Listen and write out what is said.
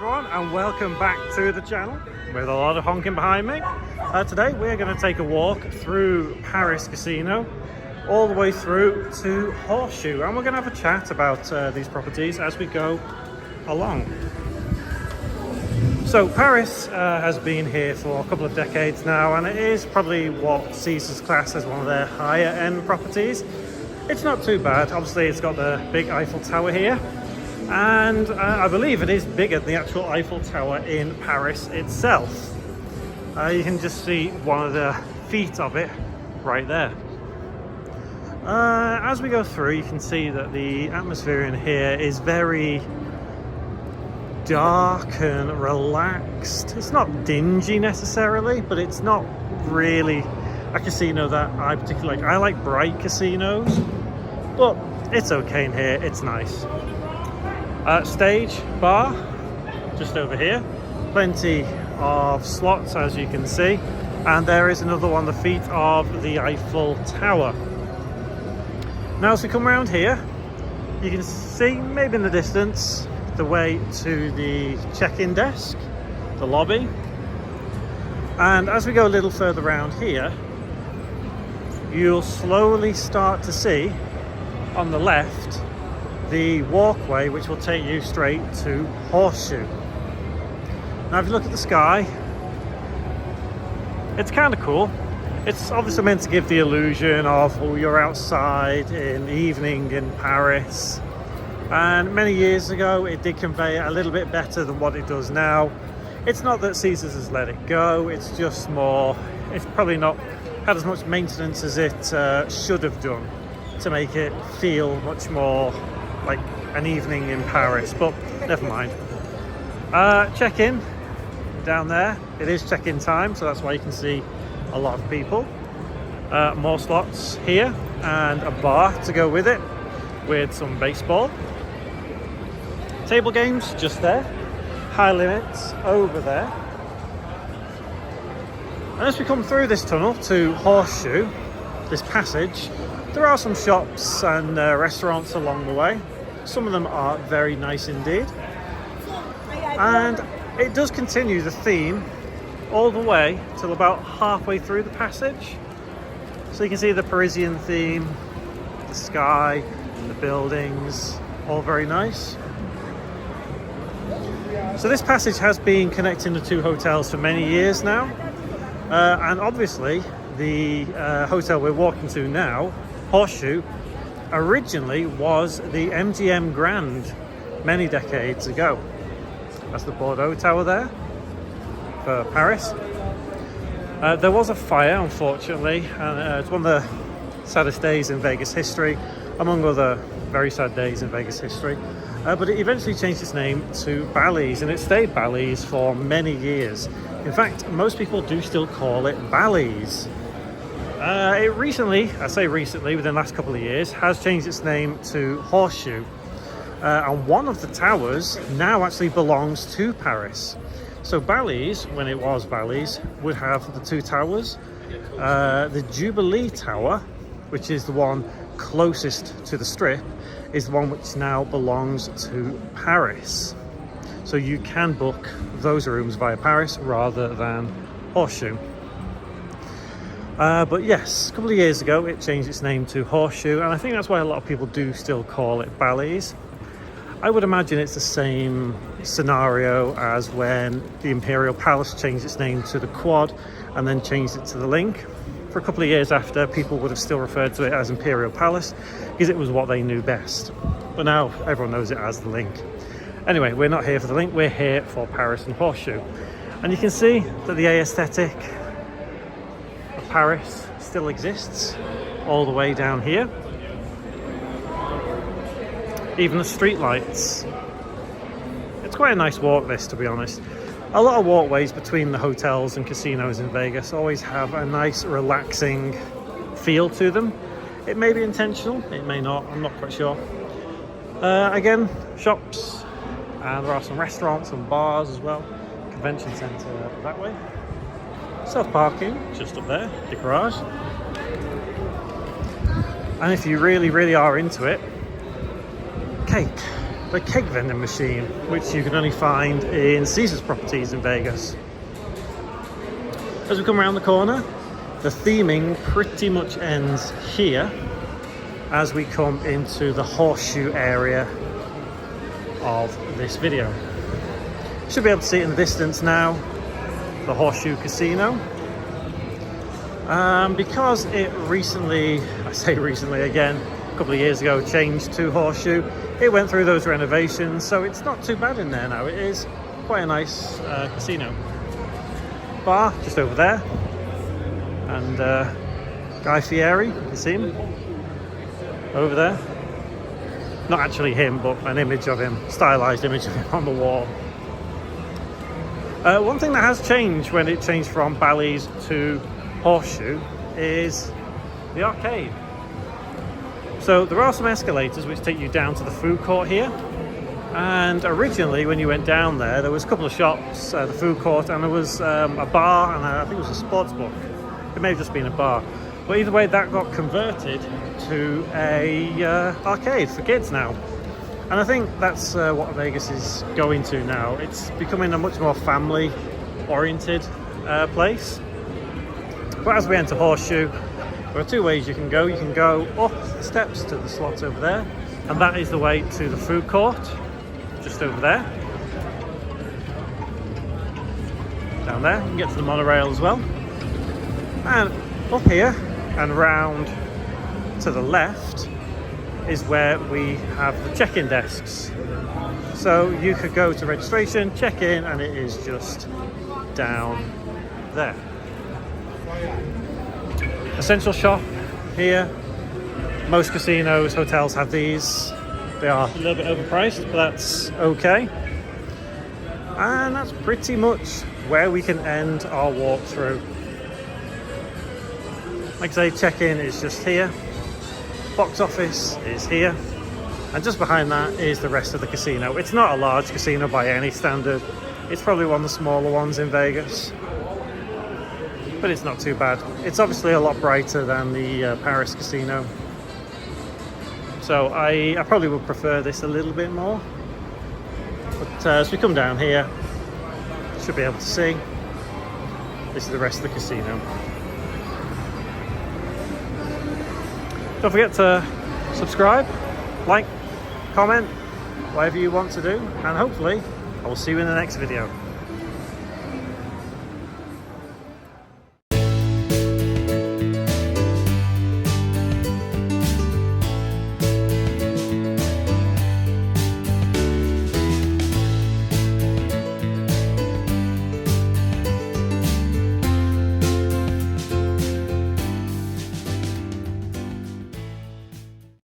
everyone, and welcome back to the channel with a lot of honking behind me. Today we're going to take a walk through Paris Casino all the way through to Horseshoe, and we're going to have a chat about these properties as we go along. So Paris has been here for a couple of decades now, and it is probably what Caesars class as one of their higher end properties. It's not too bad. Obviously it's got the big Eiffel Tower here, and I believe it is bigger than the actual Eiffel Tower in Paris itself. You can just see one of the feet of it right there. As we go through, you can see that the atmosphere in here is very dark and relaxed. It's not dingy necessarily, but it's not really a casino that I particularly like. I like bright casinos, but it's okay in here. It's nice. Stage bar just over here, plenty of slots as you can see, and there is another one, the feet of the Eiffel Tower. Now as we come around here, you can see maybe in the distance the way to the check-in desk, the lobby, and as we go a little further around here, you'll slowly start to see on the left the walkway which will take you straight to Horseshoe. Now if you look at the sky, it's kind of cool. It's obviously meant to give the illusion of, oh, you're outside in the evening in Paris, and many years ago it did convey it a little bit better than what it does now. It's not that Caesars has let it go, it's just more, it's probably not had as much maintenance as it should have done to make it feel much more like an evening in Paris, but never mind. Check-in down there, it is check-in time, so that's why you can see a lot of people. More slots here and a bar to go with it, with some baseball. Table games just there, high limits over there. And as we come through this tunnel to Horseshoe, this passage, there are some shops and restaurants along the way. Some of them are very nice indeed. And it does continue the theme all the way till about halfway through the passage. So you can see the Parisian theme, the sky, the buildings, all very nice. So this passage has been connecting the two hotels for many years now. And obviously the hotel we're walking to now, Horseshoe, originally was the MGM Grand many decades ago. That's the Bordeaux Tower there for Paris. There was a fire, unfortunately, and it's one of the saddest days in Vegas history, among other very sad days in Vegas history. But it eventually changed its name to Bally's, and it stayed Bally's for many years. In fact, most people do still call it Bally's. It recently, I say recently, within the last couple of years, has changed its name to Horseshoe. And one of the towers now actually belongs to Paris. So Bally's, when it was Bally's, would have the two towers. The Jubilee Tower, which is the one closest to the Strip, is the one which now belongs to Paris. So you can book those rooms via Paris rather than Horseshoe. But yes, a couple of years ago it changed its name to Horseshoe, and I think that's why a lot of people do still call it Bally's. I would imagine it's the same scenario as when the Imperial Palace changed its name to the Quad and then changed it to the Link. For a couple of years after, people would have still referred to it as Imperial Palace because it was what they knew best. But now everyone knows it as the Link. Anyway, we're not here for the Link, we're here for Paris and Horseshoe. And you can see that the aesthetic of Paris still exists all the way down here. Even the street lights. It's quite a nice walk, this, to be honest. A lot of walkways between the hotels and casinos in Vegas always have a nice relaxing feel to them. It may be intentional, it may not, I'm not quite sure. Again, shops, and there are some restaurants and bars as well. Convention centre that way. Self-parking just up there, the garage. And if you really are into it, cake. the cake vending machine, which you can only find in Caesars properties in Vegas. As we come around the corner, the theming pretty much ends here as we come into the Horseshoe area of this video. Should be able to see it in the distance now, the Horseshoe Casino. Because it recently, I say recently again, a couple of years ago, changed to Horseshoe, it went through those renovations, so it's not too bad in there now. It is quite a nice casino. Bar just over there, and Guy Fieri, you can see him over there. Not actually him, but an image of him, stylized image of him on the wall. One thing that has changed when it changed from Bally's to Horseshoe is the arcade. So there are some escalators which take you down to the food court here, and originally when you went down there was a couple of shops, the food court, and there was a bar, and I think it was a sports book. It may have just been a bar, but either way that got converted to a arcade for kids now, and I think that's what Vegas is going to now. It's becoming a much more family oriented place. But as we enter Horseshoe, there are two ways you can go. You can go up the steps to the slots over there, and that is the way to the food court, just over there. Down there, you can get to the monorail as well. And up here and round to the left is where we have the check-in desks. So you could go to registration, check in, and it is just down there. Essential shop here. Most casinos, hotels have these. They are a little bit overpriced, but that's okay. And that's pretty much where we can end our walkthrough. Like I say, check-in is just here. Box office is here. And just behind that is the rest of the casino. It's not a large casino by any standard. It's probably one of the smaller ones in Vegas, but it's not too bad. It's obviously a lot brighter than the Paris casino. So I probably would prefer this a little bit more. But as we come down here, you should be able to see this is the rest of the casino. Don't forget to subscribe, like, comment, whatever you want to do, and hopefully I will see you in the next video.